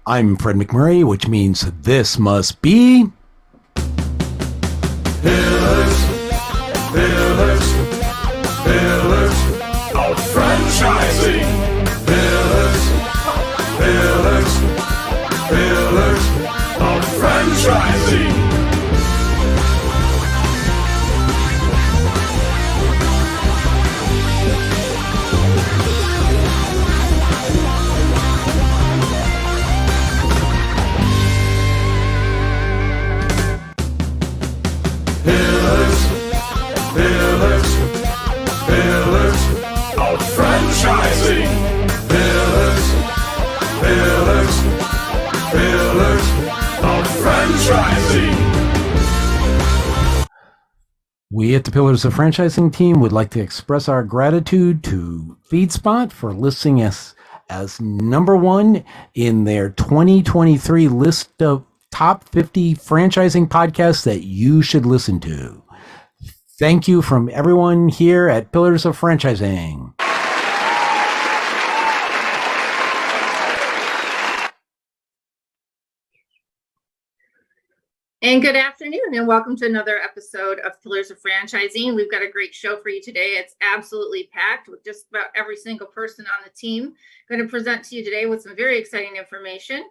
I'm Fred McMurray, which means this must be... Pillars, pillars, pillars of franchising. Pillars, pillars, pillars of franchising. Pillars, pillars, pillars of franchising. Pillars, pillars, pillars of franchising. We at the Pillars of Franchising team would like to express our gratitude to FeedSpot for listing us as number one in their 2023 list of top 50 franchising podcasts that you should listen to. Thank you from everyone here at Pillars of Franchising. And good afternoon, and welcome to another episode of Pillars of Franchising. We've got a great show for you today. It's absolutely packed with just about every single person on the team. I'm going to present to you today with some very exciting information.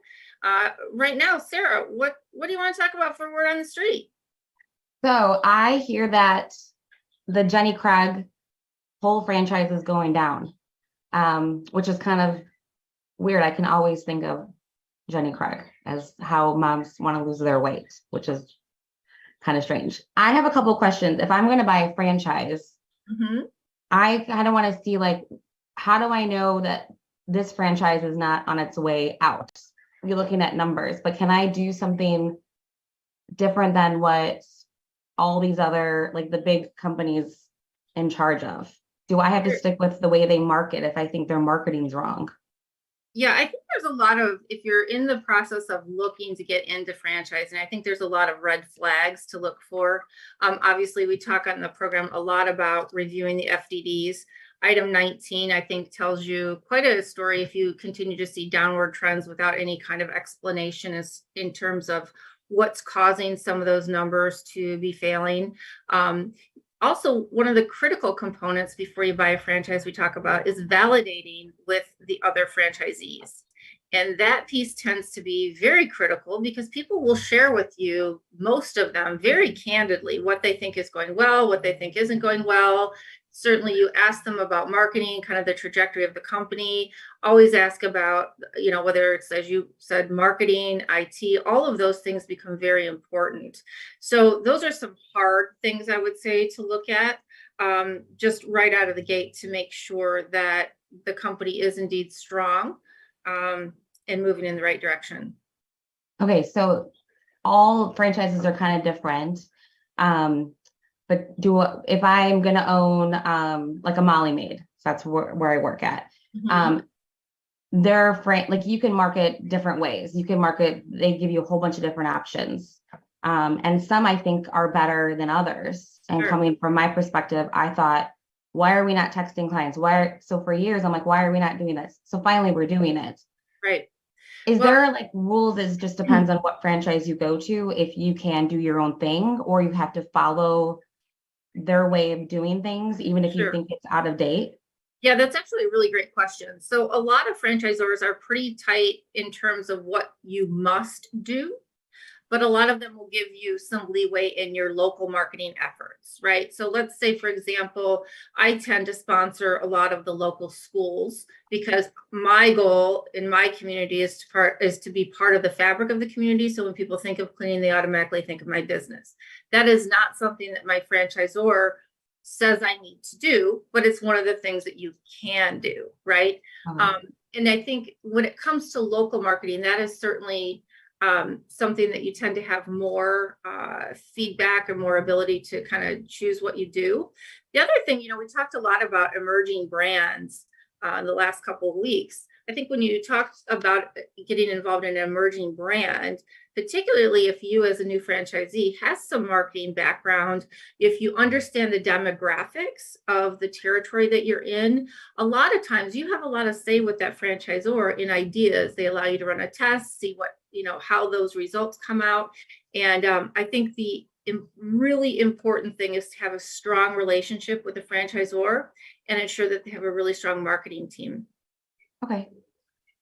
Right now, Sarah, what do you want to talk about for Word on the Street? So I hear that the Jenny Craig whole franchise is going down, which is kind of weird. I can always think of Jenny Craig as how moms want to lose their weight, which is kind of strange. I have a couple of questions. If I'm going to buy a franchise, I kind of want to see, like, how do I know that this franchise is not on its way out? You're looking at numbers, but can I do something different than what all these other, like the big companies in charge of? Do I have to stick with the way they market if I think their marketing's wrong? Yeah, I think there's a lot of, if you're in the process of looking to get into franchising, I think there's a lot of red flags to look for. Obviously, we talk on the program a lot about reviewing the FDDs. Item 19, I think, tells you quite a story if you continue to see downward trends without any kind of explanation in terms of what's causing some of those numbers to be failing. Also, one of the critical components before you buy a franchise we talk about is validating with the other franchisees. And that piece tends to be very critical because people will share with you, most of them very candidly, what they think is going well, what they think isn't going well. Certainly you ask them about marketing, kind of the trajectory of the company. Always ask about, whether it's, as you said, marketing, IT, all of those things become very important. So those are some hard things I would say to look at just right out of the gate to make sure that the company is indeed strong and moving in the right direction. Okay, so all franchises are kind of different. But if I'm going to own like a Molly Maid, so that's where I work at. They're like, you can market different ways. You can market, they give you a whole bunch of different options. And some I think are better than others. And coming from my perspective, I thought, why are we not texting clients? So for years, I'm like, why are we not doing this? So finally we're doing it. Right. Is there like rules? It just depends on what franchise you go to, if you can do your own thing or you have to follow their way of doing things, even if you think it's out of date? Yeah, that's actually a really great question. So a lot of franchisors are pretty tight in terms of what you must do, but a lot of them will give you some leeway in your local marketing efforts, right? So let's say, for example, I tend to sponsor a lot of the local schools because my goal in my community is to be part of the fabric of the community. So when people think of cleaning, they automatically think of my business. That is not something that my franchisor says I need to do, but it's one of the things that you can do, right? And I think when it comes to local marketing, that is certainly something that you tend to have more feedback or more ability to kind of choose what you do. The other thing, we talked a lot about emerging brands in the last couple of weeks. I think when you talked about getting involved in an emerging brand, particularly if you as a new franchisee has some marketing background, if you understand the demographics of the territory that you're in, a lot of times you have a lot of say with that franchisor in ideas. They allow you to run a test, see what, how those results come out. And I think the really important thing is to have a strong relationship with the franchisor and ensure that they have a really strong marketing team. Okay.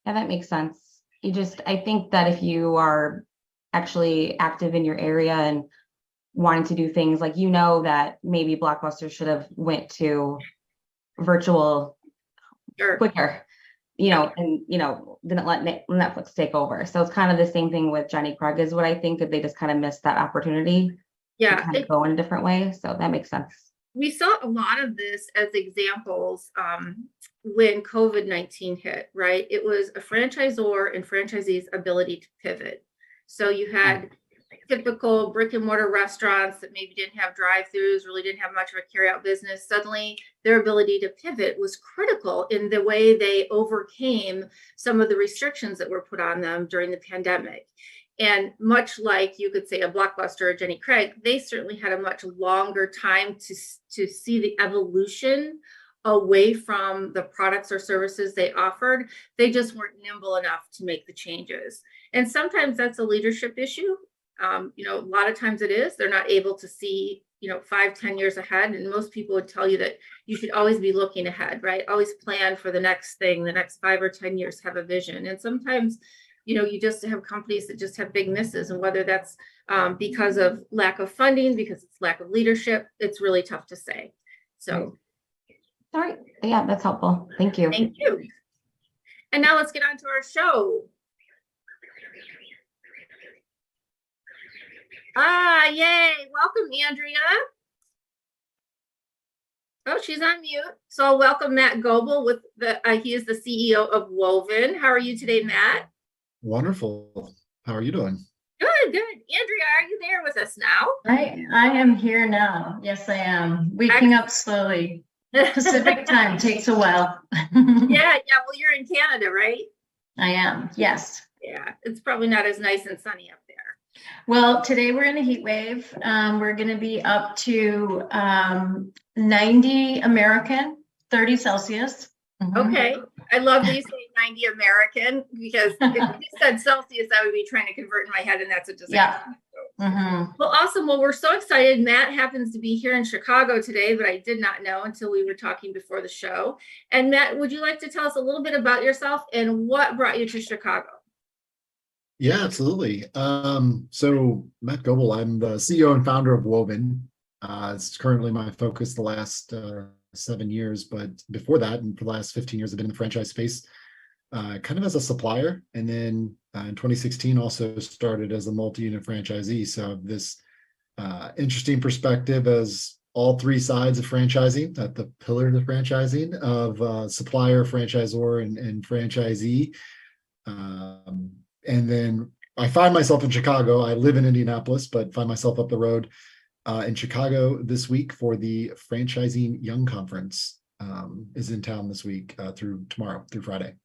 Yeah, that makes sense. I think that if you are actually active in your area and wanting to do things like, that maybe Blockbuster should have went to virtual quicker, and, didn't let Netflix take over. So it's kind of the same thing with Jenny Craig is what I think, that they just kind of missed that opportunity. Yeah. To kind of go in a different way. So that makes sense. We saw a lot of this as examples when COVID-19 hit, right? It was a franchisor and franchisee's ability to pivot. So you had typical brick and mortar restaurants that maybe didn't have drive-throughs, really didn't have much of a carryout business. Suddenly their ability to pivot was critical in the way they overcame some of the restrictions that were put on them during the pandemic. And much like you could say a Blockbuster or Jenny Craig, they certainly had a much longer time to see the evolution away from the products or services they offered. They just weren't nimble enough to make the changes. And sometimes that's a leadership issue. A lot of times it is. They're not able to see, 5-10 years ahead. And most people would tell you that you should always be looking ahead, right? Always plan for the next thing, the next 5 or 10 years, have a vision. And sometimes you just have companies that just have big misses, and whether that's because of lack of funding, because it's lack of leadership, it's really tough to say. So, all right, yeah, that's helpful. Thank you. Thank you. And now let's get on to our show. Yay! Welcome, Andrea. Oh, she's on mute. So I'll welcome Matt Goebel he is the CEO of Woven. How are you today, Matt? Wonderful. How are you doing? Good. Andrea, are you there with us now? I am here now. Yes, I am. Waking up slowly. Pacific time takes a while. Yeah. Well, you're in Canada, right? I am. Yes. Yeah. It's probably not as nice and sunny up there. Well, today we're in a heat wave. We're going to be up to 90 American, 30 Celsius. Okay. I love that you say 90 American, because if you said Celsius, I would be trying to convert in my head, and that's a disaster. Yeah. Well, awesome. Well, we're so excited. Matt happens to be here in Chicago today, but I did not know until we were talking before the show. And Matt, would you like to tell us a little bit about yourself and what brought you to Chicago? Yeah, absolutely. So Matt Goebel, I'm the CEO and founder of Woven. It's currently my focus the last 7 years, but before that, and for the last 15 years, I've been in the franchise space, kind of as a supplier. And then in 2016, also started as a multi-unit franchisee. So this interesting perspective as all three sides of franchising, at the pillars of franchising, of supplier, franchisor, and franchisee. And then I find myself in Chicago. I live in Indianapolis, but find myself up the road in Chicago this week for the Franchising Young Conference. Is in town this week through tomorrow, through Friday.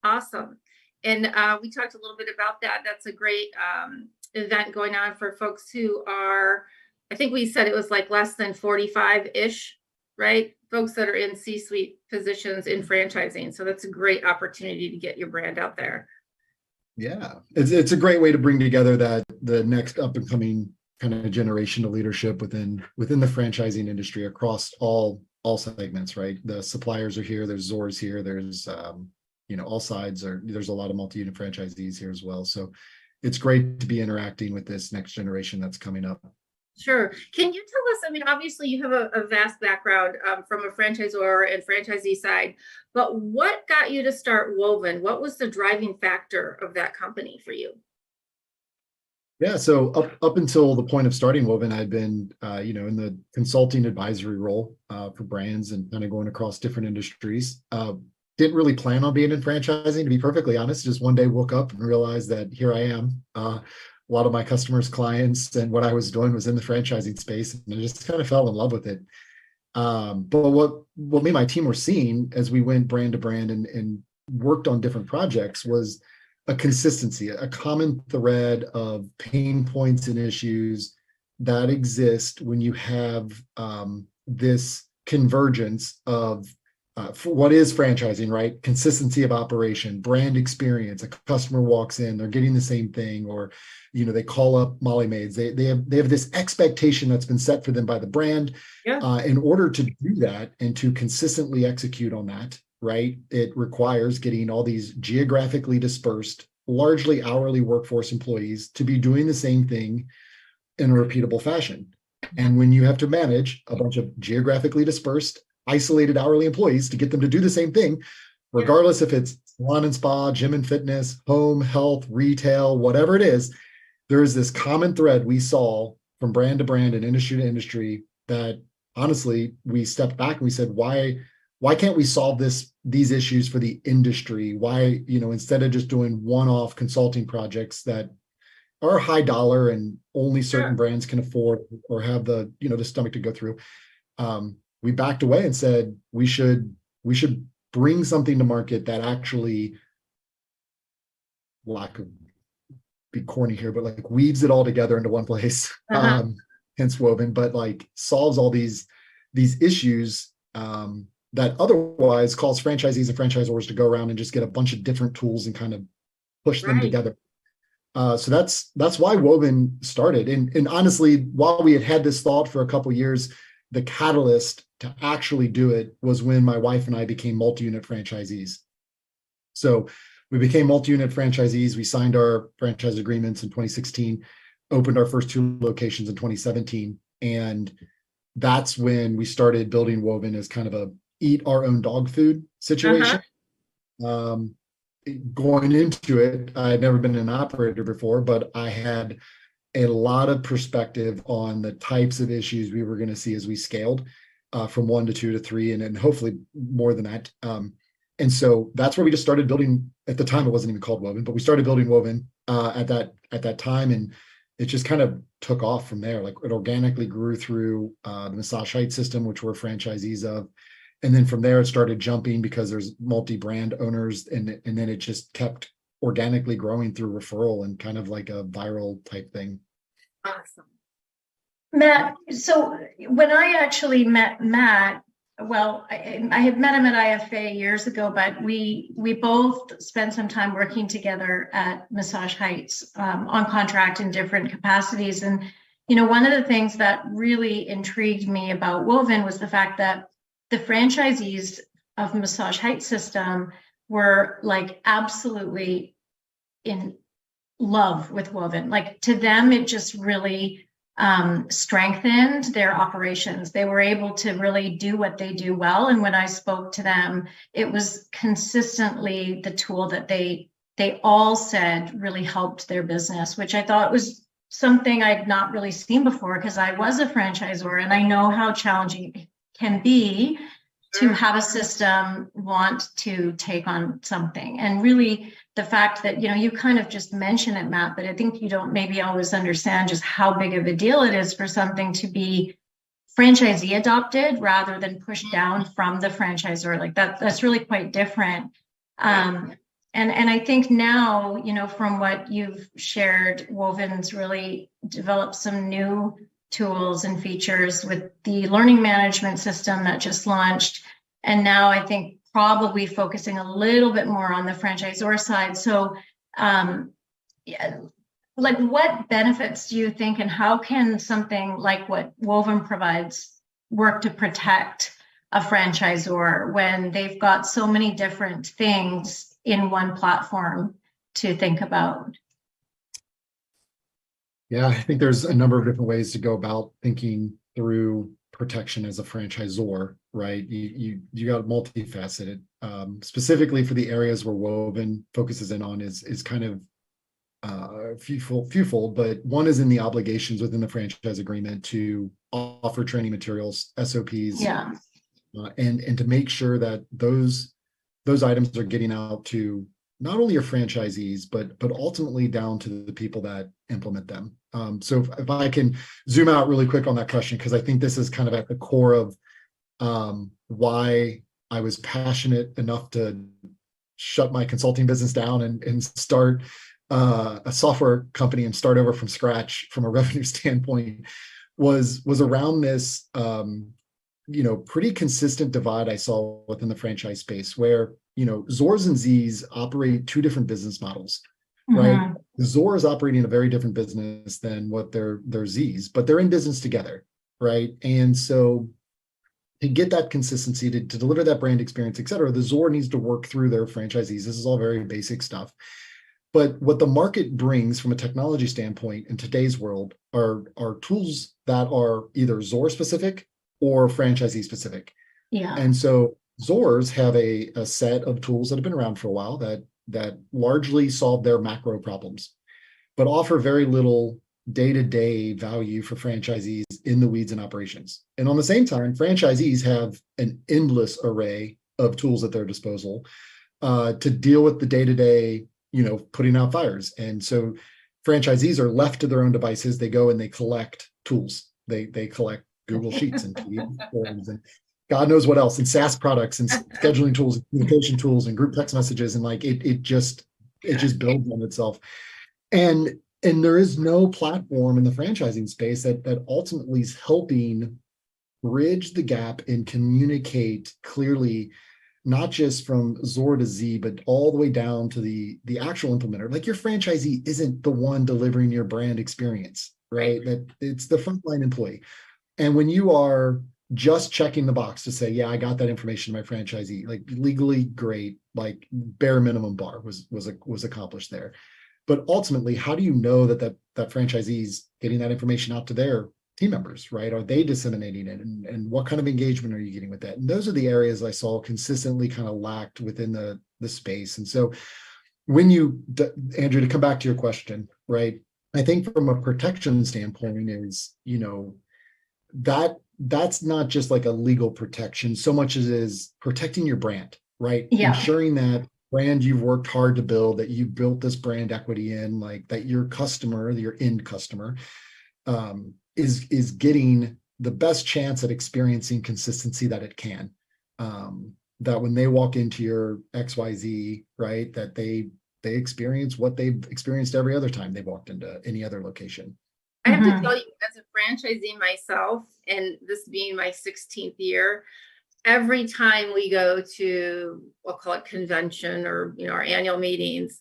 Awesome. And we talked a little bit about that. That's a great event going on for folks who are, I think we said it was like less than 45-ish, right? Folks that are in C-suite positions in franchising. So that's a great opportunity to get your brand out there. Yeah, it's a great way to bring together the next up and coming kind of generation of leadership within the franchising industry across all segments, right? The suppliers are here, there's Zors here, there's all sides there's a lot of multi-unit franchisees here as well. So it's great to be interacting with this next generation that's coming up. Sure. Can you tell us, I mean, obviously you have a vast background from a franchisor and franchisee side, but what got you to start Woven? What was the driving factor of that company for you? Yeah, so up until the point of starting Woven, I'd been, in the consulting advisory role for brands and kind of going across different industries. Didn't really plan on being in franchising, to be perfectly honest. Just one day woke up and realized that here I am. A lot of my customers, clients, and what I was doing was in the franchising space, and I just kind of fell in love with it. But what me and my team were seeing as we went brand to brand and worked on different projects was a consistency, a common thread of pain points and issues that exist when you have this convergence of for what is franchising, right? Consistency of operation, brand experience. A customer walks in, they're getting the same thing, or they call up Molly Maids. They have this expectation that's been set for them by the brand. Yeah. In order to do that and to consistently execute on that, right? It requires getting all these geographically dispersed, largely hourly workforce employees to be doing the same thing in a repeatable fashion. And when you have to manage a bunch of geographically dispersed, isolated hourly employees to get them to do the same thing, regardless if it's salon and spa, gym and fitness, home, health, retail, whatever it is, there is this common thread we saw from brand to brand and industry to industry that honestly, we stepped back and we said, why can't we solve these issues for the industry? Why, instead of just doing one-off consulting projects that are high dollar and only certain brands can afford or have the stomach to go through, we backed away and said we should bring something to market that actually, lack of be corny here, but like weaves it all together into one place, hence Woven, but like solves all these issues that otherwise cause franchisees and franchisors to go around and just get a bunch of different tools and kind of push them together. So that's why Woven started. And honestly, while we had this thought for a couple of years, the catalyst to actually do it was when my wife and I became multi-unit franchisees. So we became multi-unit franchisees. We signed our franchise agreements in 2016, opened our first 2 locations in 2017. And that's when we started building Woven as kind of a eat our own dog food situation. Going into it, I had never been an operator before, but I had a lot of perspective on the types of issues we were going to see as we scaled from 1 to 2 to 3, and then hopefully more than that. And so that's where we just started building. At the time, it wasn't even called Woven, but we started building Woven at that time, and it just kind of took off from there. Like it organically grew through the Massage Heights system, which we're franchisees of. And then from there, it started jumping because there's multi-brand owners, and then it just kept organically growing through referral and kind of like a viral type thing. Awesome. Matt, so when I actually met Matt, well, I had met him at IFA years ago, but we both spent some time working together at Massage Heights on contract in different capacities. And, one of the things that really intrigued me about Woven was the fact that the franchisees of Massage Heights system were like absolutely in love with Woven. Like to them, it just really strengthened their operations. They were able to really do what they do well. And when I spoke to them, it was consistently the tool that they all said really helped their business, which I thought was something I'd not really seen before, because I was a franchisor and I know how challenging it can be to have a system want to take on something. And really the fact that, you kind of just mentioned it, Matt, but I think you don't maybe always understand just how big of a deal it is for something to be franchisee adopted rather than pushed down from the franchisor. Like that's really quite different. And I think now, from what you've shared, Woven's really developed some new tools and features with the learning management system that just launched. And now I think probably focusing a little bit more on the franchisor side. So like what benefits do you think, and how can something like what Woven provides work to protect a franchisor when they've got so many different things in one platform to think about? Yeah, I think there's a number of different ways to go about thinking through protection as a franchisor, right? You got multifaceted. Specifically for the areas where Woven focuses in on is kind of fewfold, but one is in the obligations within the franchise agreement to offer training materials, SOPs, and to make sure that those items are getting out to not only your franchisees, but ultimately down to the people that implement them. So if I can zoom out really quick on that question, because I think this is kind of at the core of why I was passionate enough to shut my consulting business down and start a software company and start over from scratch from a revenue standpoint was around this pretty consistent divide I saw within the franchise space, where Zors and Zs operate two different business models, right? Zor is operating a very different business than what their Zs, but they're in business together, right? And so to get that consistency, to deliver that brand experience, et cetera, the Zor needs to work through their franchisees. This is all very basic stuff. But what the market brings from a technology standpoint in today's world are tools that are either Zor specific or franchisee specific. Yeah. And so Zors have a set of tools that have been around for a while that largely solve their macro problems, but offer very little day-to-day value for franchisees in the weeds and operations. And on the same time, franchisees have an endless array of tools at their disposal to deal with the day-to-day, putting out fires. And so franchisees are left to their own devices. They go and they collect tools. They collect Google Sheets and forms and God knows what else, and SaaS products and scheduling tools, and communication tools, and group text messages, and it just builds on itself. And there is no platform in the franchising space that ultimately is helping bridge the gap and communicate clearly, not just from Zor to Z, but all the way down to the actual implementer. Like, your franchisee isn't the one delivering your brand experience, right? That it's the frontline employee. And when you are just checking the box to say, yeah, I got that information to my franchisee, like, legally great, like bare minimum bar was accomplished there. But ultimately, how do you know that franchisee's getting that information out to their team members, right? Are they disseminating it? And what kind of engagement are you getting with that? And those are the areas I saw consistently kind of lacked within the space. And so when Andrew, to come back to your question, right? I think from a protection standpoint is, that's not just like a legal protection so much as is protecting your brand, right? Yeah. Ensuring that brand you've worked hard to build, that you built this brand equity in, like that your customer, your end customer, is getting the best chance at experiencing consistency that it can. That when they walk into your XYZ, right, that they experience what they've experienced every other time they've walked into any other location. I have to tell you, as a franchisee myself, and this being my 16th year, every time we go to, we'll call it convention or, our annual meetings,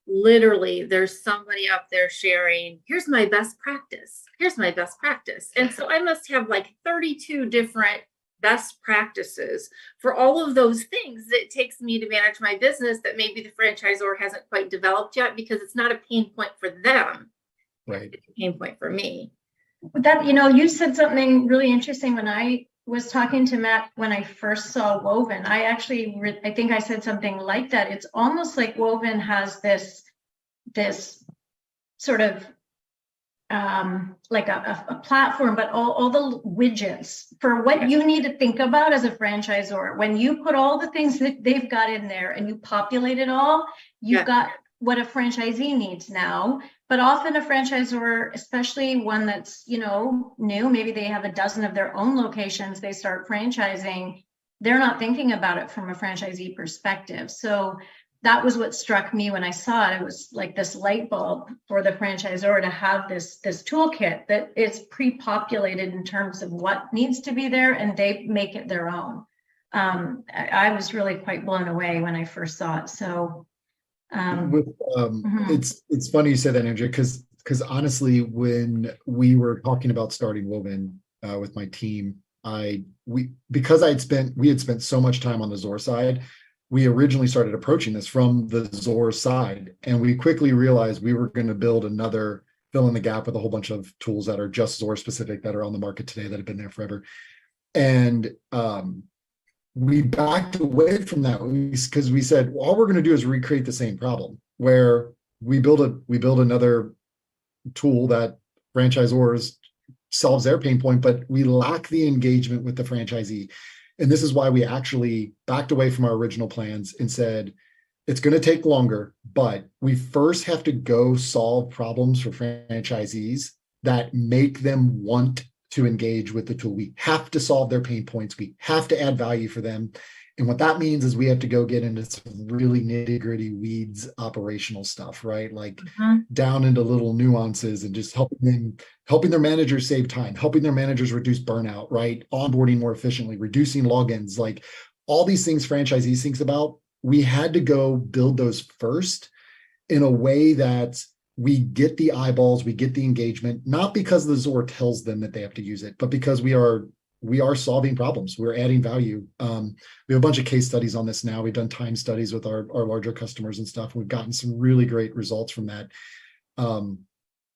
literally there's somebody up there sharing, here's my best practice. Here's my best practice. And so I must have like 32 different best practices for all of those things that it takes me to manage my business that maybe the franchisor hasn't quite developed yet, because it's not a pain point for them. Right. It's a pain point for me. That, you said something really interesting when I was talking to Matt when I first saw Woven. I think I said something like that. It's almost like Woven has this sort of like a platform, but all the widgets for what you need to think about as a franchisor. When you put all the things that they've got in there and you populate it all, you've got what a franchisee needs now. But often a franchisor, especially one that's, new, maybe they have a dozen of their own locations, they start franchising, they're not thinking about it from a franchisee perspective. So that was what struck me when I saw it. It was like this light bulb for the franchisor to have this toolkit that is pre-populated in terms of what needs to be there, and they make it their own. I was really quite blown away when I first saw it. So it's funny you say that, Andrea, because honestly, when we were talking about starting Woven with my team, we had spent so much time on the Zor side, we originally started approaching this from the Zor side, and we quickly realized we were going to build another fill in the gap with a whole bunch of tools that are just Zor specific that are on the market today that have been there forever. And we backed away from that because we said, well, all we're going to do is recreate the same problem, where we build another tool that franchisors solves their pain point, but we lack the engagement with the franchisee. And this is why we actually backed away from our original plans and said, it's going to take longer, but we first have to go solve problems for franchisees that make them want to engage with the tool. We have to solve their pain points. We have to add value for them. And what that means is we have to go get into some really nitty gritty weeds operational stuff, right? Like down into little nuances and just helping their managers save time, helping their managers reduce burnout, right? Onboarding more efficiently, reducing logins, like all these things franchisees thinks about. We had to go build those first in a way that we get the eyeballs, we get the engagement, not because the ZOR tells them that they have to use it, but because we are solving problems. We're adding value. We have a bunch of case studies on this now. We've done time studies with our larger customers and stuff. We've gotten some really great results from that.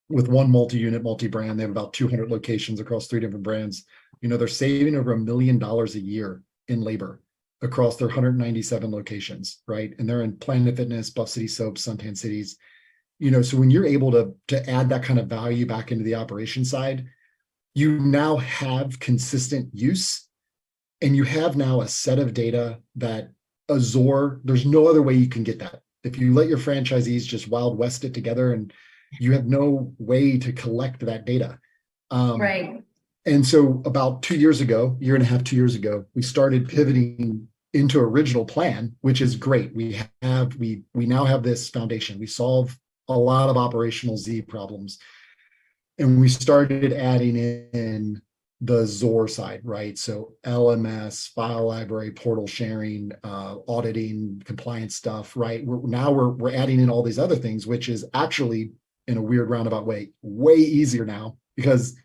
With one multi-unit, multi-brand, they have about 200 locations across 3 different brands. They're saving over $1 million a year in labor across their 197 locations, right? And they're in Planet Fitness, Buff City Soaps, Suntan Cities. So when you're able to add that kind of value back into the operation side, you now have consistent use, and you have now a set of data that Azure, there's no other way you can get that. If you let your franchisees just Wild West it together, and you have no way to collect that data. Right. And so about 2 years ago, year and a half, 2 years ago, we started pivoting into original plan, which is great. We now have this foundation. We solve a lot of operational Z problems. And we started adding in the ZOR side, right? So LMS, file library, portal sharing, auditing, compliance stuff, right? We're adding in all these other things, which is actually, in a weird roundabout way easier now, because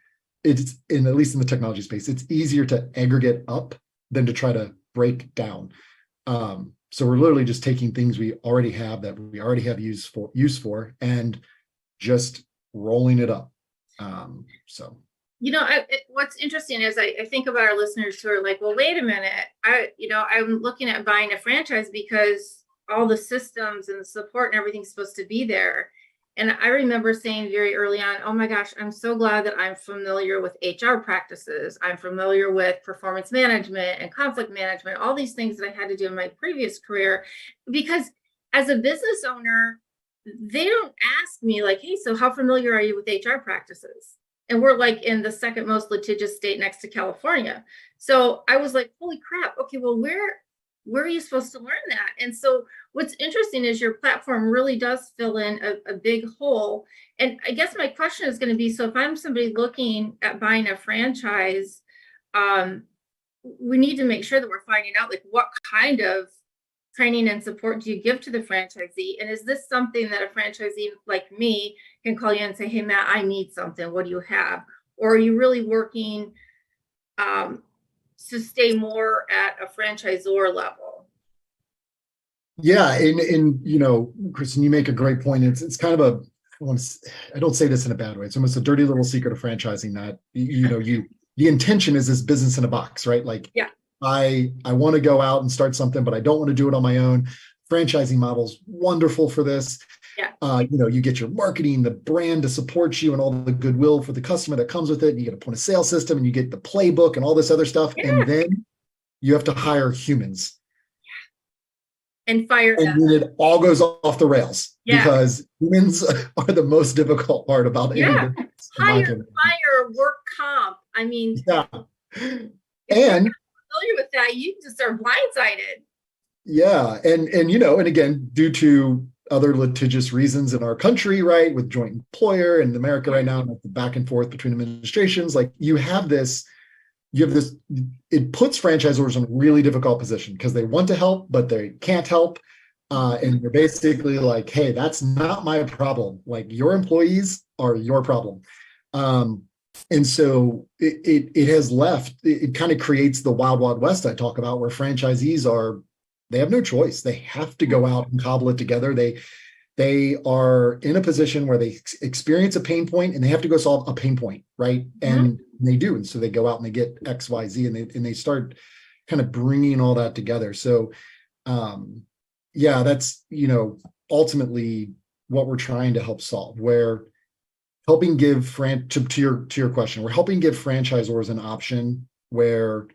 it's at least in the technology space, it's easier to aggregate up than to try to break down. So we're literally just taking things we already have that we already have use for and just rolling it up. What's interesting is I think about our listeners who are like, well, wait a minute. I'm looking at buying a franchise because all the systems and the support and everything's supposed to be there. And I remember saying very early on, oh my gosh, I'm so glad that I'm familiar with HR practices. I'm familiar with performance management and conflict management, all these things that I had to do in my previous career, because as a business owner, they don't ask me like, hey, so how familiar are you with HR practices? And we're like in the second most litigious state next to California. So I was like, holy crap. Okay, well, where are you supposed to learn that? And so what's interesting is your platform really does fill in a big hole. And I guess my question is going to be, so if I'm somebody looking at buying a franchise, we need to make sure that we're finding out like what kind of training and support do you give to the franchisee? And is this something that a franchisee like me can call you and say, hey, Matt, I need something. What do you have? Or are you really working to stay more at a franchisor level? Yeah. And Kristin, you make a great point. It's kind of I don't say this in a bad way. It's almost a dirty little secret of franchising that, the intention is this business in a box, right? Like, yeah. I want to go out and start something, but I don't want to do it on my own. Franchising model's wonderful for this. Yeah. You get your marketing, the brand to support you, and all the goodwill for the customer that comes with it. And you get a point of sale system, and you get the playbook and all this other stuff. Yeah. And then you have to hire humans. Yeah. And fire them. And then it all goes off the rails, because humans are the most difficult part about anything. Fire, work comp. I mean, yeah. And familiar with that, you just are blindsided. Yeah. And again, due to other litigious reasons in our country, right, with joint employer and America right now, like the back and forth between administrations, like it puts franchisors in a really difficult position because they want to help, but they can't help. And they're basically like, hey, that's not my problem. Like, your employees are your problem. And so it has left, it kind of creates the wild, wild west I talk about, where franchisees they have no choice. They have to go out and cobble it together. They are in a position where they experience a pain point and they have to go solve a pain point, right? Mm-hmm. And they do. And so they go out and they get X, Y, Z, and they start kind of bringing all that together. So that's, ultimately what we're trying to help solve, where helping give to your question, we're helping give franchisors an option where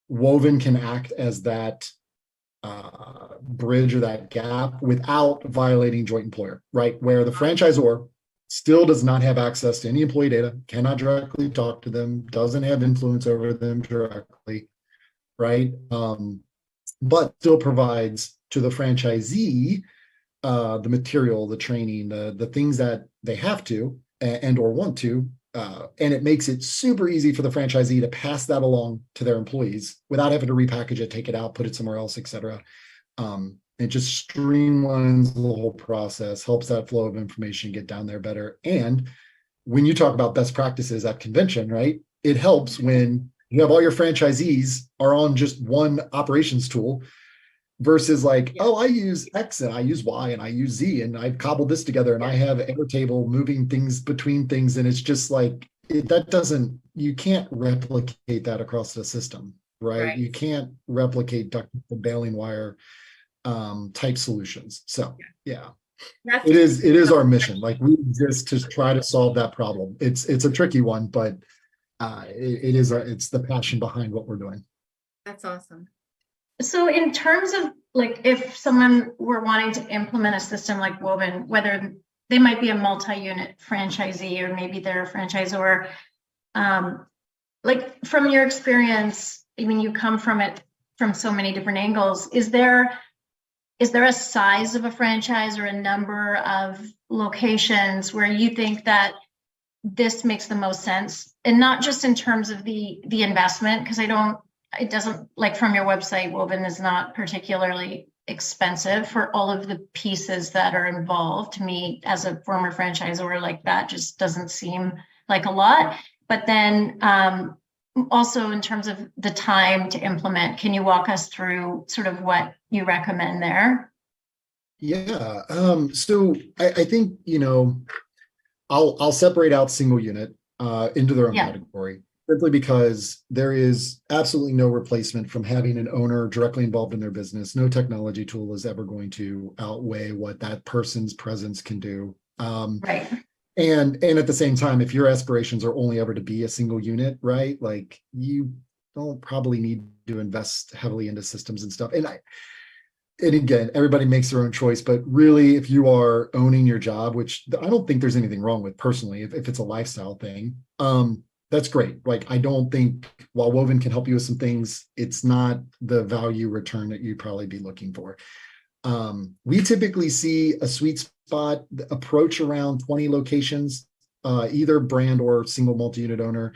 Woven can act as that bridge or that gap without violating joint employer, right? Where the franchisor still does not have access to any employee data, cannot directly talk to them, doesn't have influence over them directly, right? but still provides to the franchisee the material, the training, the things that they have to and or want to, and it makes it super easy for the franchisee to pass that along to their employees without having to repackage it, take it out, put it somewhere else, etc. It just streamlines the whole process, helps that flow of information get down there better. And when you talk about best practices at convention, right, it helps when you have all your franchisees are on just one operations tool versus like, oh, I use X and I use Y and I use Z and I've cobbled this together and I have Airtable moving things between things. And it's just like, you can't replicate that across the system, right? You can't replicate duct and baling wire type solutions. So yeah, it is our mission. Like we exist to try to solve that problem. It's a tricky one, but it's the passion behind what we're doing. That's awesome. So in terms of like, if someone were wanting to implement a system like Woven, whether they might be a multi-unit franchisee or maybe they're a franchisor, like from your experience, I mean, you come from it from so many different angles. Is there a size of a franchise or a number of locations where you think that this makes the most sense? And not just in terms of the investment, because it doesn't, like from your website, Woven is not particularly expensive for all of the pieces that are involved. To me, as a former franchisor, like that just doesn't seem like a lot. But then also in terms of the time to implement, can you walk us through sort of what you recommend there? Yeah. So I think, I'll separate out single unit into their own category, simply because there is absolutely no replacement from having an owner directly involved in their business. No technology tool is ever going to outweigh what that person's presence can do. Right. And at the same time, if your aspirations are only ever to be a single unit, right? Like you don't probably need to invest heavily into systems and stuff. And again, everybody makes their own choice, but really, if you are owning your job, which I don't think there's anything wrong with personally, if it's a lifestyle thing, that's great. Like, I don't think while Woven can help you with some things, it's not the value return that you'd probably be looking for. We typically see a sweet spot approach around 20 locations, either brand or single multi-unit owner.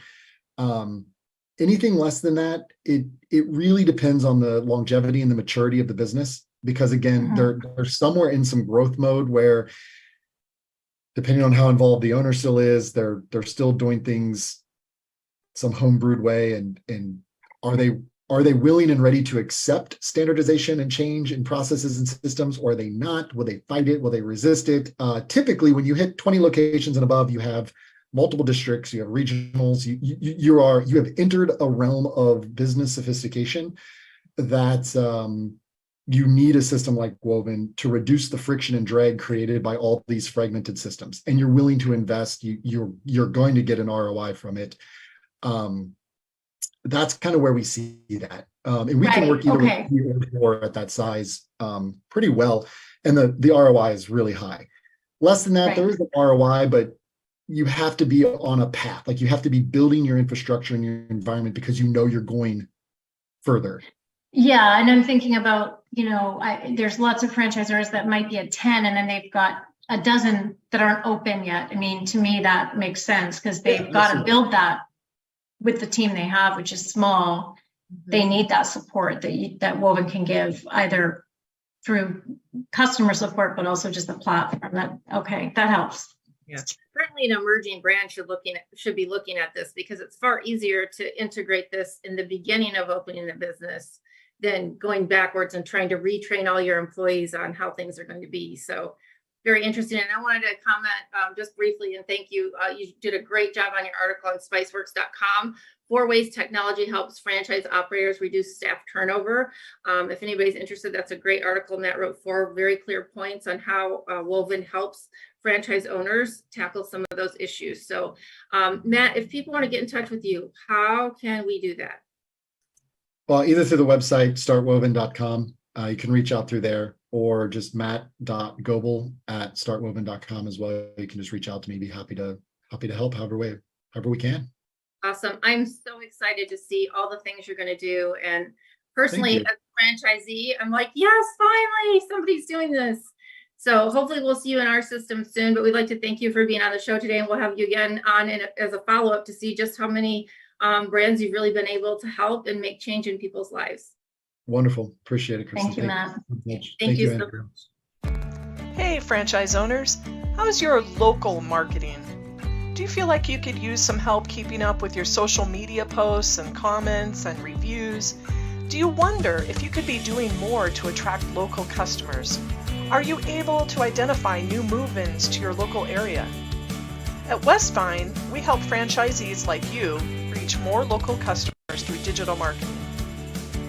Anything less than that, it really depends on the longevity and the maturity of the business. Because again, they're somewhere in some growth mode where, depending on how involved the owner still is, they're still doing things some homebrewed way. And are they willing and ready to accept standardization and change in processes and systems, or are they not? Will they fight it? Will they resist it? Typically, when you hit 20 locations and above, you have multiple districts, you have regionals, you have entered a realm of business sophistication that you need a system like Woven to reduce the friction and drag created by all these fragmented systems. And you're willing to invest, you're going to get an ROI from it. That's kind of where we see that. And we can work either or at that size pretty well. And the ROI is really high. Less than that, there is an ROI, but you have to be on a path. Like you have to be building your infrastructure and your environment because you're going further. Yeah. And I'm thinking about, there's lots of franchisors that might be at 10 and then they've got a dozen that aren't open yet. I mean, to me, that makes sense because they've got to build that with the team they have, which is small. They need that support that Woven can give, either through customer support, but also just the platform. That helps. Yeah. Certainly an emerging brand should be looking at this, because it's far easier to integrate this in the beginning of opening the business than going backwards and trying to retrain all your employees on how things are going to be. So very interesting. And I wanted to comment just briefly and thank you. You did a great job on your article on spiceworks.com. 4 ways technology helps franchise operators reduce staff turnover. If anybody's interested, that's a great article. Matt wrote 4 very clear points on how Woven helps franchise owners tackle some of those issues. So Matt, if people want to get in touch with you, how can we do that? Well, either through the website, startwoven.com. You can reach out through there, or just matt.goebel@startwoven.com as well. You can just reach out to me. Be happy to help however we can. Awesome. I'm so excited to see all the things you're going to do. And personally, as franchisee. I'm like, yes, finally, somebody's doing this. So hopefully we'll see you in our system soon, but we'd like to thank you for being on the show today, and we'll have you again on as a follow-up to see just how many brands you've really been able to help and make change in people's lives. Wonderful. Appreciate it, Kristin. Thank you, Matt. Thank you so Andrew. Hey, franchise owners, how's your local marketing? Do you feel like you could use some help keeping up with your social media posts and comments and reviews? Do you wonder if you could be doing more to attract local customers? Are you able to identify new move-ins to your local area? At Westvine, we help franchisees like you reach more local customers through digital marketing.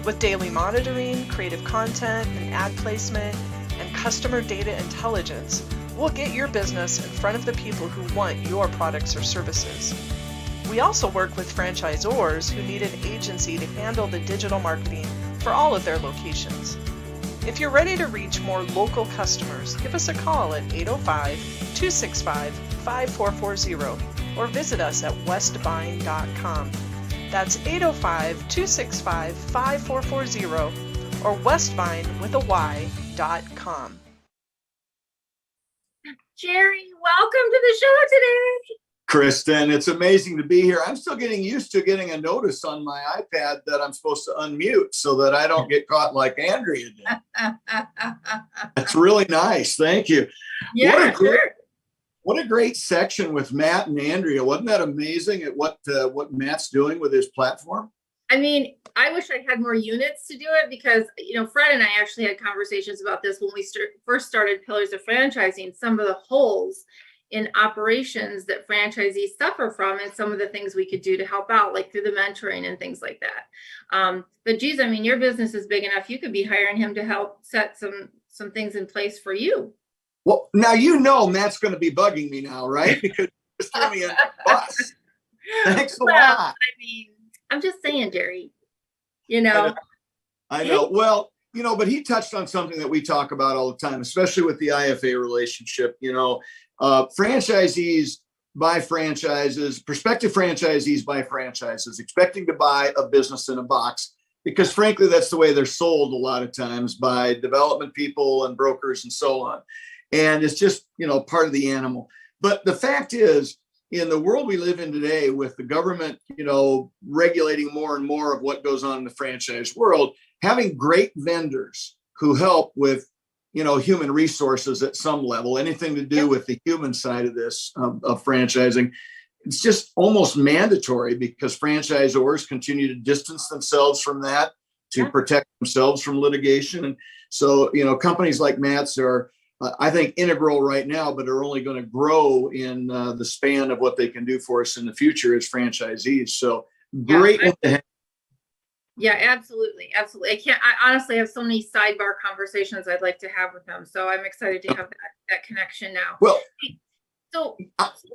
With daily monitoring, creative content, and ad placement, and customer data intelligence, we'll get your business in front of the people who want your products or services. We also work with franchisors who need an agency to handle the digital marketing for all of their locations. If you're ready to reach more local customers, give us a call at 805-265-5440 or visit us at westvine.com. That's 805-265-5440 or westvine.com. Jerry, welcome to the show today. Kristin, it's amazing to be here. I'm still getting used to getting a notice on my iPad that I'm supposed to unmute so that I don't get caught like Andrea did. That's really nice. Thank you. Yeah, What a great section with Matt and Andrea. Wasn't that amazing at what Matt's doing with his platform? I mean, I wish I had more units to do it because, Fred and I actually had conversations about this when we first started Pillars of Franchising, some of the holes in operations that franchisees suffer from and some of the things we could do to help out, like through the mentoring and things like that. But geez, I mean, your business is big enough. You could be hiring him to help set some things in place for you. Well, now Matt's going to be bugging me now, right? Because you just threw me under the bus. Thanks a lot. I mean, I'm just saying, Jerry, I know. Well, but he touched on something that we talk about all the time, especially with the IFA relationship. Franchisees buy franchises, prospective franchisees buy franchises, expecting to buy a business in a box, because frankly, that's the way they're sold a lot of times by development people and brokers and so on. And it's just, part of the animal. But the fact is, in the world we live in today, with the government, regulating more and more of what goes on in the franchise world, having great vendors who help with, human resources at some level, anything to do with the human side of this, of franchising, it's just almost mandatory, because franchisors continue to distance themselves from that to protect themselves from litigation. And so, companies like Matt's are, I think, integral right now, but are only going to grow in the span of what they can do for us in the future as franchisees. So great. Yeah, absolutely. Absolutely. I honestly have so many sidebar conversations I'd like to have with them. So I'm excited to have that connection now. Well, so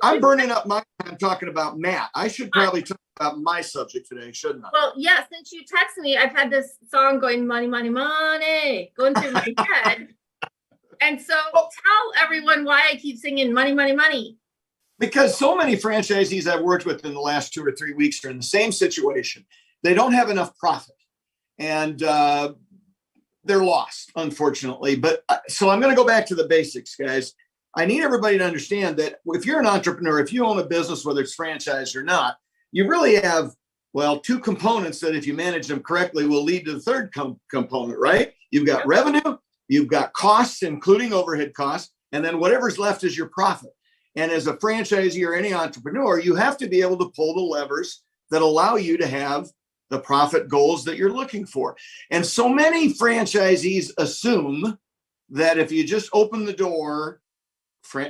I'm burning up my time talking about Matt. I should probably talk about my subject today, shouldn't I? Well, yeah, since you texted me, I've had this song going, money, money, money, going through my head. And so tell everyone why I keep singing money, money, money. Because so many franchisees I've worked with in the last 2 or 3 weeks are in the same situation. They don't have enough profit, and they're lost, unfortunately. But so I'm going to go back to the basics, guys. I need everybody to understand that if you're an entrepreneur, if you own a business, whether it's franchised or not, you really have, two components that, if you manage them correctly, will lead to the third component, right? You've got revenue, you've got costs, including overhead costs, and then whatever's left is your profit. And as a franchisee or any entrepreneur, you have to be able to pull the levers that allow you to have the profit goals that you're looking for. And so many franchisees assume that if you just open the door,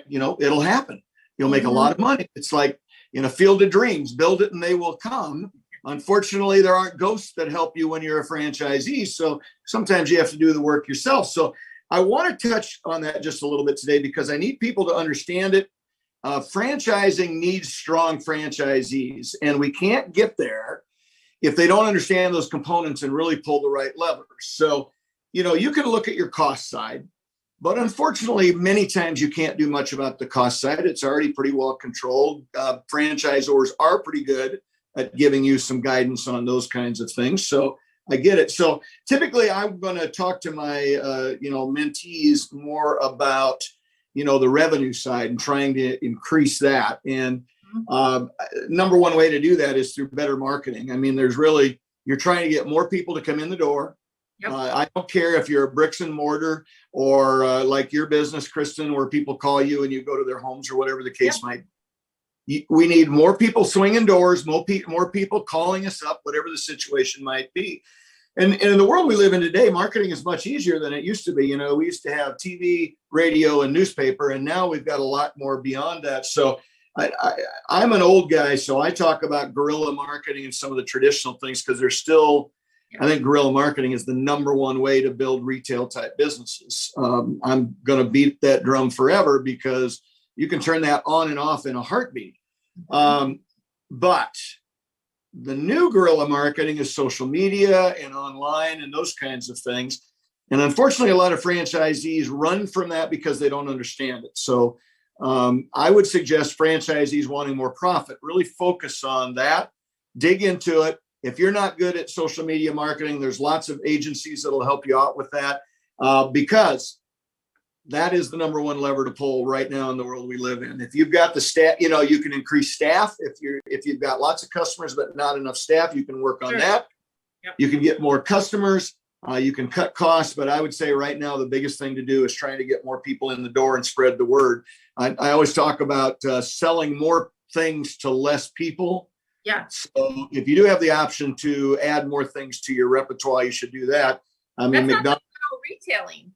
it'll happen. You'll make a lot of money. It's like in a field of dreams, build it and they will come. Unfortunately, there aren't ghosts that help you when you're a franchisee. So sometimes you have to do the work yourself. So I want to touch on that just a little bit today, because I need people to understand it. Franchising needs strong franchisees, and we can't get there if they don't understand those components and really pull the right levers. So, you can look at your cost side, but unfortunately, many times you can't do much about the cost side. It's already pretty well controlled. Franchisors are pretty good at giving you some guidance on those kinds of things. So I get it. So typically I'm going to talk to my, mentees more about, the revenue side and trying to increase that. And number one way to do that is through better marketing. I mean, you're trying to get more people to come in the door. Yep. I don't care if you're a bricks and mortar or like your business, Kristin, where people call you and you go to their homes or whatever the case might be. We need more people swinging doors, more people calling us up, whatever the situation might be. And in the world we live in today, marketing is much easier than it used to be. We used to have TV, radio, and newspaper, and now we've got a lot more beyond that. So I'm an old guy, so I talk about guerrilla marketing and some of the traditional things because there's still, I think guerrilla marketing is the number one way to build retail type businesses. I'm going to beat that drum forever because you can turn that on and off in a heartbeat. But the new guerrilla marketing is social media and online and those kinds of things. And unfortunately, a lot of franchisees run from that because they don't understand it. So I would suggest franchisees wanting more profit, really focus on that, dig into it. If you're not good at social media marketing, there's lots of agencies that'll help you out with that because that is the number one lever to pull right now in the world we live in. If you've got the staff, you can increase staff. If you've got lots of customers but not enough staff, you can work on that. Yep. You can get more customers. You can cut costs. But I would say right now the biggest thing to do is trying to get more people in the door and spread the word. I always talk about selling more things to less people. Yeah. So if you do have the option to add more things to your repertoire, you should do that. I mean, That's McDonald's. not retailing.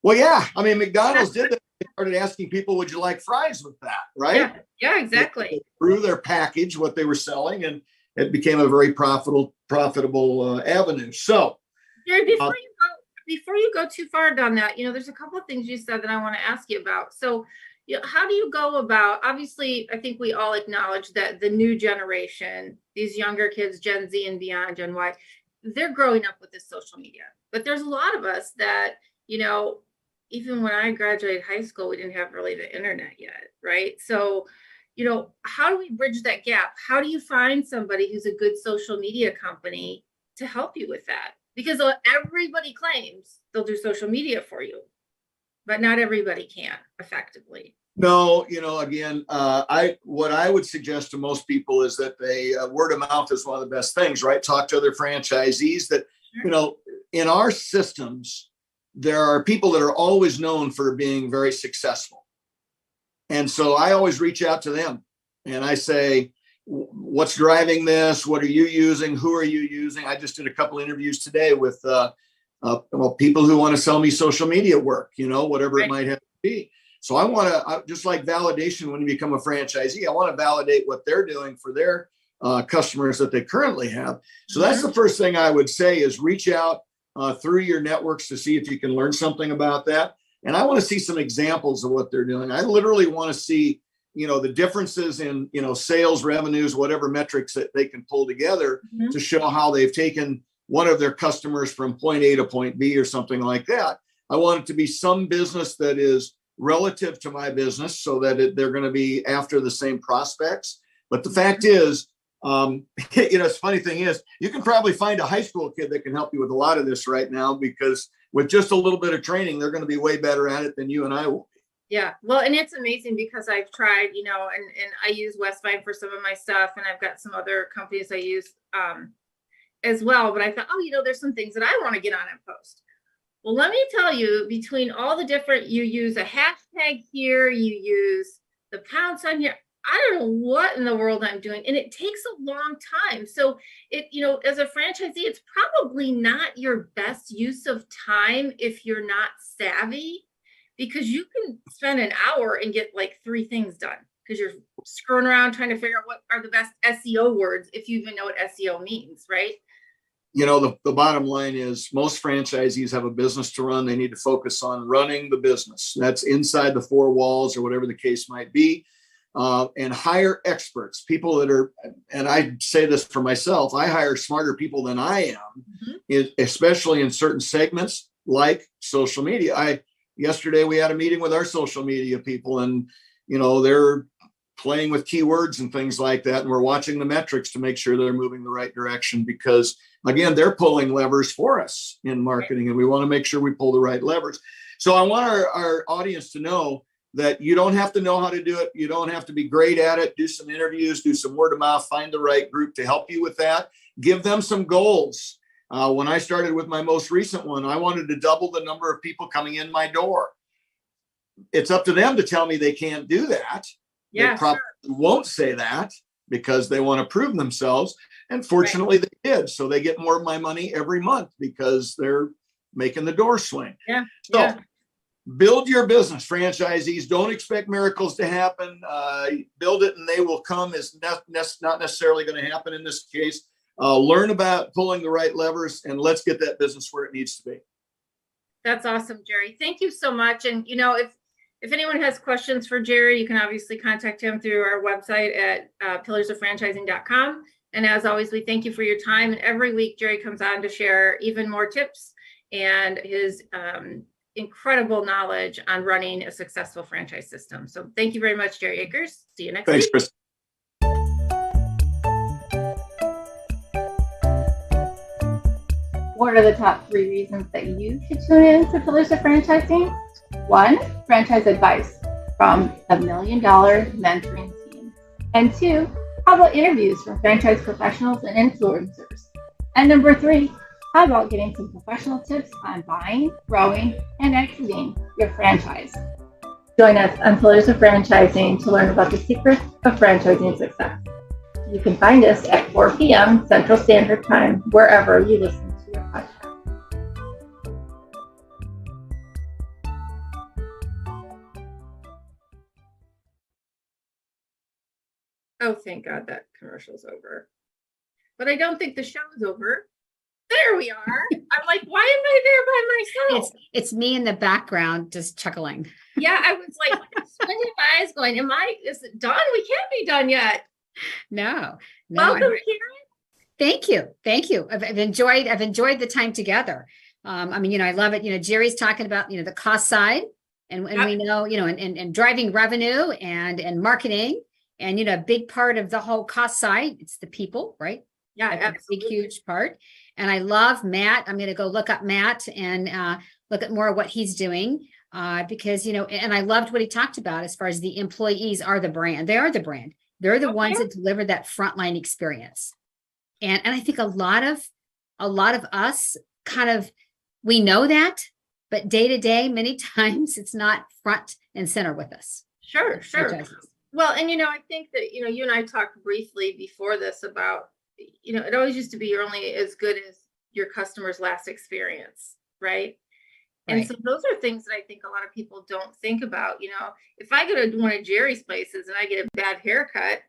Well, yeah. I mean, McDonald's did that. They started asking people, would you like fries with that? Right? Yeah, exactly. They grew their package, what they were selling, and it became a very profitable avenue. So, Jerry, before you go too far down that, there's a couple of things you said that I want to ask you about. So, how do you go about, obviously, I think we all acknowledge that the new generation, these younger kids, Gen Z and beyond, Gen Y, they're growing up with this social media. But there's a lot of us that, even when I graduated high school, we didn't have really the internet yet, right? So, how do we bridge that gap? How do you find somebody who's a good social media company to help you with that? Because everybody claims they'll do social media for you, but not everybody can effectively. No, again, what I would suggest to most people is that they word of mouth is one of the best things, right? Talk to other franchisees that, in our systems, there are people that are always known for being very successful. And so I always reach out to them and I say, what's driving this? What are you using? Who are you using? I just did a couple interviews today with people who want to sell me social media work, whatever it might have to be. So I want to, just like validation when you become a franchisee, I want to validate what they're doing for their customers that they currently have. So that's the first thing I would say is reach out through your networks to see if you can learn something about that. And I want to see some examples of what they're doing. I literally want to see, the differences in, sales, revenues, whatever metrics that they can pull together to show how they've taken one of their customers from point A to point B or something like that. I want it to be some business that is relative to my business so that they're going to be after the same prospects. But the fact is, the funny thing is, you can probably find a high school kid that can help you with a lot of this right now, because with just a little bit of training, they're going to be way better at it than you and I will be. Yeah. Well, and it's amazing because I've tried, and I use Westbine for some of my stuff, and I've got some other companies I use as well. But I thought, there's some things that I want to get on and post. Well, let me tell you, between all the different, you use a hashtag here, you use the pound sign here. I don't know what in the world I'm doing. And it takes a long time. So as a franchisee, it's probably not your best use of time if you're not savvy, because you can spend an hour and get like 3 things done because you're screwing around trying to figure out what are the best SEO words, if you even know what SEO means, right? The bottom line is most franchisees have a business to run. They need to focus on running the business. That's inside the 4 walls or whatever the case might be. And hire experts, people that are, and I say this for myself, I hire smarter people than I am, especially in certain segments like social media. Yesterday we had a meeting with our social media people, and they're playing with keywords and things like that. And we're watching the metrics to make sure they're moving the right direction, because again, they're pulling levers for us in marketing, and we want to make sure we pull the right levers. So I want our audience to know that you don't have to know how to do it. You don't have to be great at it. Do some interviews, do some word of mouth, find the right group to help you with that. Give them some goals. When I started with my most recent one, I wanted to double the number of people coming in my door. It's up to them to tell me they can't do that. Yeah, they probably won't say that because they want to prove themselves. And fortunately, they did. So they get more of my money every month because they're making the door swing. Yeah. So yeah. build your business, franchisees. Don't expect miracles to happen. Build it and they will come is not necessarily going to happen in this case. Learn about pulling the right levers, and let's get that business where it needs to be. That's awesome, Jerry. Thank you so much. And, you know, if anyone has questions for Jerry, you can obviously contact him through our website at pillarsoffranchising.com. And as always, we thank you for your time. And every week, Jerry comes on to share even more tips and his incredible knowledge on running a successful franchise system. So thank you very much, Jerry Akers. See you next week. Thanks, Kristin. What are the top 3 reasons that you should tune in to Pillars of Franchising? 1, franchise advice from the Million Dollar Mentoring Team. And 2, how about interviews from franchise professionals and influencers? And number 3, how about getting some professional tips on buying, growing, and exiting your franchise? Join us on Pillars of Franchising to learn about the secrets of franchising success. You can find us at 4 p.m. Central Standard Time, wherever you listen to your podcast. Oh, thank God that commercial's over. But I don't think the show's over. There we are. I'm like, why am I there by myself? It's me in the background just chuckling. Yeah, I was like squinting my eyes going, is it done? We can't be done yet. No. Welcome, Karen. Thank you. I've enjoyed the time together. I mean, I love it. Jerry's talking about, the cost side and we know, and driving revenue and marketing. And, a big part of the whole cost side, it's the people, right? Yeah, that's a big, huge part. And I love Matt. I'm going to go look up Matt and look at more of what he's doing because, and I loved what he talked about as far as the employees are the brand. They are the brand. They're the ones that deliver that frontline experience. And I think a lot of us we know that, but day to day, many times it's not front and center with us. Sure. Well, and, I think that, you and I talked briefly before this about, it always used to be you're only as good as your customer's last experience, right? And so those are things that I think a lot of people don't think about. If I go to one of Jerry's places and I get a bad haircut,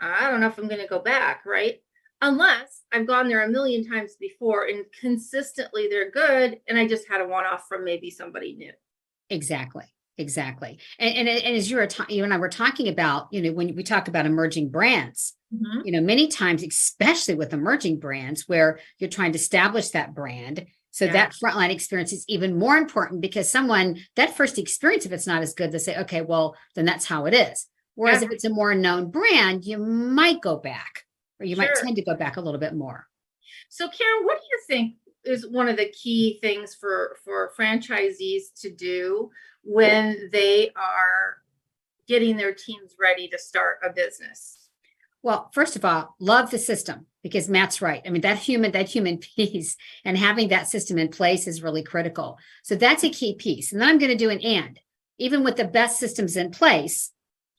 I don't know if I'm going to go back, right? Unless I've gone there a million times before and consistently they're good. And I just had a one-off from maybe somebody new. Exactly. And as you and I were talking about, when we talk about emerging brands, many times, especially with emerging brands where you're trying to establish that brand. So that frontline experience is even more important because that first experience, if it's not as good, they say, okay, well, then that's how it is. Whereas if it's a more known brand, you might go back or you might tend to go back a little bit more. So Karen, what do you think is one of the key things for franchisees to do when they are getting their teams ready to start a business? Well, first of all, love the system because Matt's right. I mean, that human piece and having that system in place is really critical. So that's a key piece. And then I'm going to do an and. Even with the best systems in place,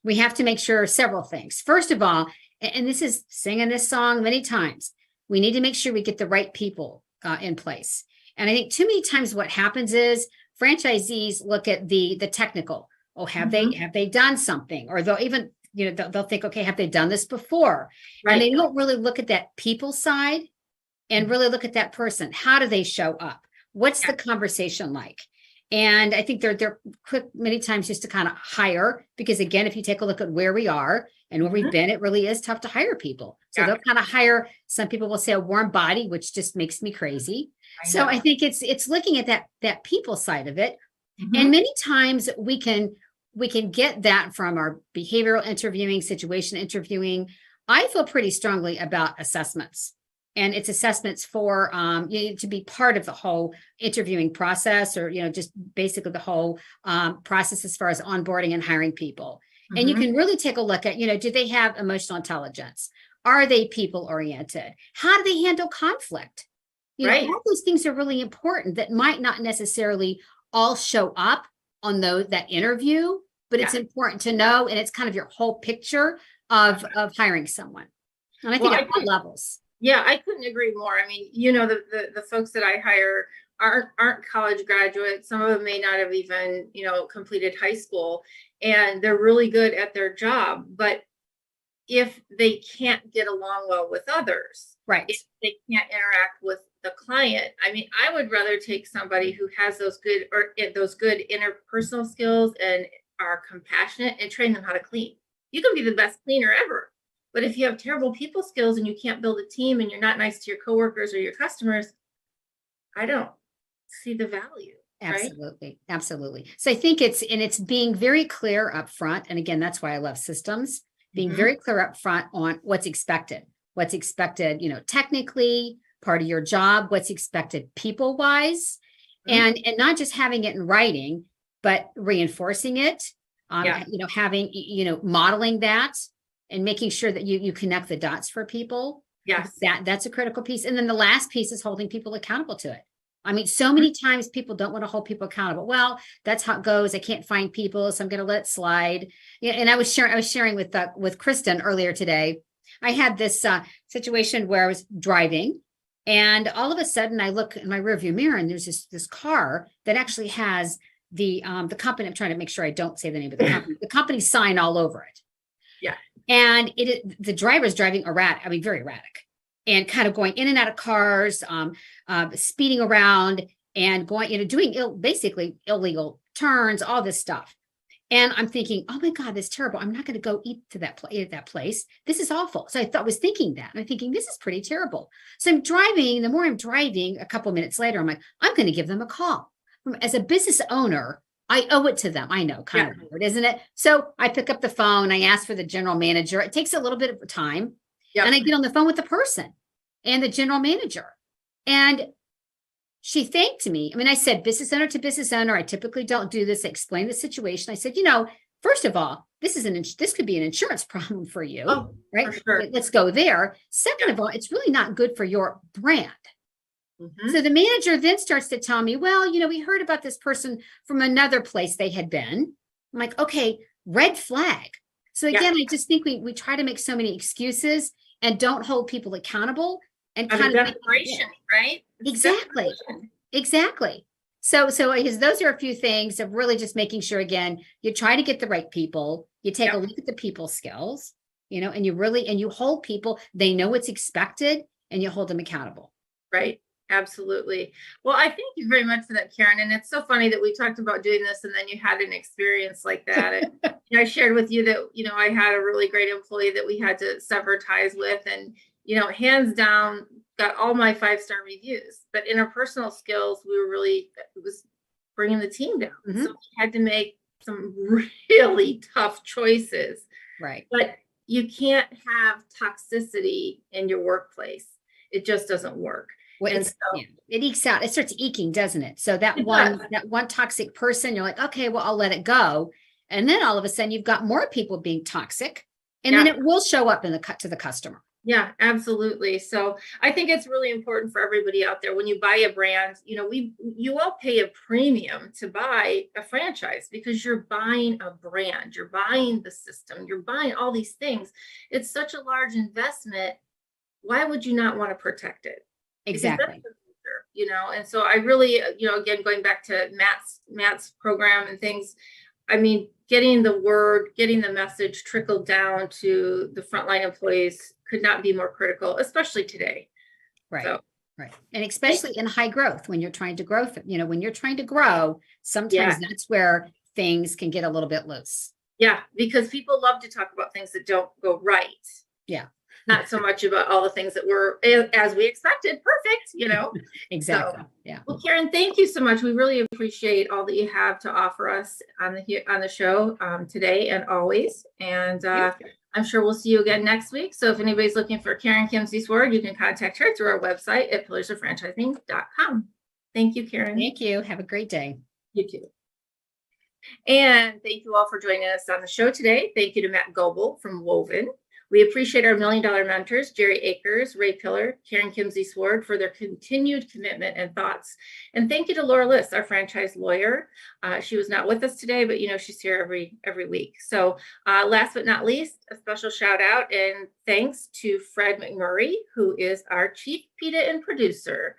we have to make sure several things. First of all, and this is singing this song many times, we need to make sure we get the right people in place. And I think too many times what happens is franchisees look at the technical. Oh, have they done something? Or they'll even, they'll think, okay, have they done this before? Right. And they don't really look at that people side and really look at that person. How do they show up? What's the conversation like? And I think they're quick many times just to kind of hire, because again, if you take a look at where we are and where we've been, it really is tough to hire people. So they'll kind of hire, some people will say a warm body, which just makes me crazy. I think it's looking at that people side of it. And many times we can we can get that from our behavioral interviewing, situation interviewing. I feel pretty strongly about assessments. And it's assessments for to be part of the whole interviewing process, or just basically the whole process as far as onboarding and hiring people. And you can really take a look at, do they have emotional intelligence? Are they people oriented? How do they handle conflict? Right. All those things are really important that might not necessarily all show up on that interview, but it's important to know, and it's kind of your whole picture of hiring someone. And I think at all levels. Yeah, I couldn't agree more. I mean, the folks that I hire aren't college graduates. Some of them may not have even, completed high school, and they're really good at their job. But if they can't get along well with others, right, if they can't interact with the client, I mean, I would rather take somebody who has those good interpersonal skills and are compassionate, and train them how to clean. You can be the best cleaner ever, but if you have terrible people skills and you can't build a team and you're not nice to your coworkers or your customers, I don't see the value. Absolutely. Right? Absolutely. So I think it's being very clear up front. And again, that's why I love systems, being very clear up front on what's expected, technically part of your job, what's expected people wise, and not just having it in writing, but reinforcing it, having, modeling that and making sure that you connect the dots for people. Yes. That's a critical piece. And then the last piece is holding people accountable to it. I mean, so many times people don't want to hold people accountable. Well, that's how it goes. I can't find people, so I'm going to let it slide. Yeah, and I was sharing with Kristin earlier today. I had this situation where I was driving, and all of a sudden I look in my rearview mirror, and there's this car that actually has the company. I'm trying to make sure I don't say the name of the company. The company sign all over it. Yeah, and the driver's driving very erratic. And kind of going in and out of cars, speeding around and going, doing basically illegal turns, all this stuff. And I'm thinking, oh my God, that's terrible. I'm not going to go eat at that place. This is awful. So I was thinking that. And I'm thinking, this is pretty terrible. So I'm driving. The more I'm driving, a couple of minutes later, I'm like, I'm going to give them a call. As a business owner, I owe it to them. I know, kind of weird, isn't it? So I pick up the phone. I ask for the general manager. It takes a little bit of time. Yep. And I get on the phone with the person and the general manager. And she thanked me. I mean, I said, business owner to business owner, I typically don't do this. I explained the situation. I said, first of all, this could be an insurance problem for you, right? For sure. Let's go there. Second of all, it's really not good for your brand. So the manager then starts to tell me, well, we heard about this person from another place they had been. I'm like, okay, red flag. So again, I just think we try to make so many excuses and don't hold people accountable and kind of desperation, right? Exactly. So those are a few things of really just making sure, again, you try to get the right people, you take a look at the people skills, and you hold people, they know what's expected, and you hold them accountable. Right. Absolutely. Well, I thank you very much for that, Karen. And it's so funny that we talked about doing this and then you had an experience like that. And I shared with you that, I had a really great employee that we had to sever ties with, and, hands down, got all my 5-star reviews. But interpersonal skills, it was bringing the team down. So we had to make some really tough choices. Right. But you can't have toxicity in your workplace. It just doesn't work. Well, it ekes out. It starts eking, doesn't it? So that one toxic person, you're like, okay, well, I'll let it go. And then all of a sudden you've got more people being toxic, and then it will show up to the customer. Yeah, absolutely. So I think it's really important for everybody out there. When you buy a brand, you all pay a premium to buy a franchise because you're buying a brand, you're buying the system, you're buying all these things. It's such a large investment. Why would you not want to protect it? Exactly. And so I really, again, going back to Matt's program and things, I mean, getting the message trickled down to the frontline employees could not be more critical, especially today. Right. So, right. And especially in high growth, when you're trying to grow, when you're trying to grow, sometimes that's where things can get a little bit loose. Yeah. Because people love to talk about things that don't go right. Yeah. not so much about all the things that were as we expected. Perfect, Exactly. So, Yeah. well, Karen, thank you so much. We really appreciate all that you have to offer us on the show today and always. And I'm sure we'll see you again next week. So if anybody's looking for Karen Kimsey-Sword, you can contact her through our website at pillarsoffranchising.com. Thank you, Karen. Thank you. Have a great day. You too. And thank you all for joining us on the show today. Thank you to Matt Goebel from Woven. We appreciate our $1 Million mentors, Jerry Akers, Ray Pillar, Karen Kimsey-Sword, for their continued commitment and thoughts. And thank you to Laura Liss, our franchise lawyer. She was not with us today, but she's here every week. So last but not least, a special shout out and thanks to Fred McMurray, who is our chief PITA and producer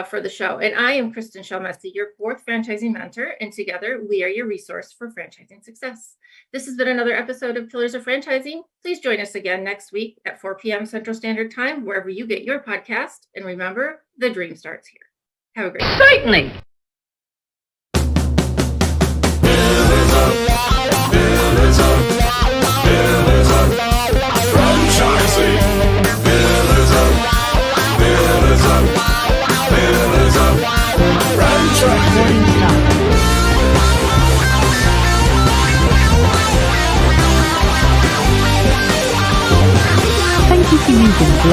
for the show. And I am Kristin Selmeczy, your fourth franchising mentor, and together we are your resource for franchising success. This has been another episode of Pillars of Franchising. Please join us again next week at 4 p.m. Central Standard Time, wherever you get your podcast. And remember, the dream starts here. Have a great day. Certainly. Thank you for using Blog